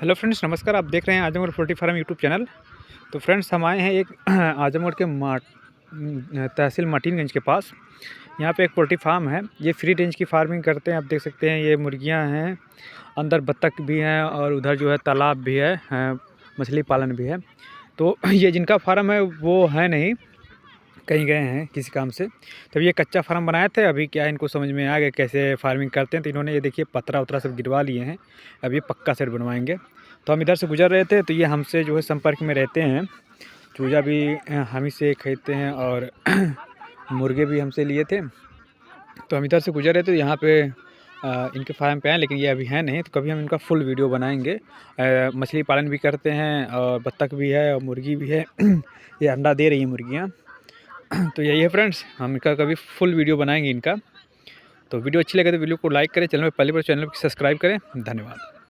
Hello friends, नमस्कार। आप देख रहे हैं Azamgarh poultry farm YouTube channel. तो फ्रेंड्स, हम आए हैं एक आजमगढ़ के तहसील माटीनगंज के पास। यहाँ पे एक पोल्ट्री फार्म है। ये फ्री रेंज की फार्मिंग करते हैं। आप देख सकते हैं ये मुर्गियाँ हैं, अंदर बत्तख भी हैं और उधर जो है तालाब भी है, मछली पालन भी है। तो ये जिनका फार्म है वो है नहीं, कहीं गए हैं किसी काम से। तब ये कच्चा फार्म बनाए थे। अभी क्या इनको समझ में आ गया कैसे फार्मिंग करते हैं, तो इन्होंने ये देखिए पतरा उतरा सब गिरवा लिए हैं। अब ये पक्का सेट बनवाएंगे। तो हम इधर से गुजर रहे थे, तो ये हमसे जो है संपर्क में रहते हैं। चूजा भी हम ही से खरीदते हैं और मुर्गे भी हमसे लिए थे। तो हम इधर से गुजर रहे थे, यहाँ पे इनके फार्म पे आए, लेकिन ये अभी हैं नहीं। तो कभी हम इनका फुल वीडियो बनाएंगे। मछली पालन भी करते हैं और बत्तख भी है और मुर्गी भी है। ये अंडा दे रही है मुर्गियाँ। तो यही है फ्रेंड्स, हम इनका कभी फुल वीडियो बनाएंगे इनका। तो वीडियो अच्छी लगे तो वीडियो को लाइक करें, चैनल में पहली बार चैनल को सब्सक्राइब करें। धन्यवाद।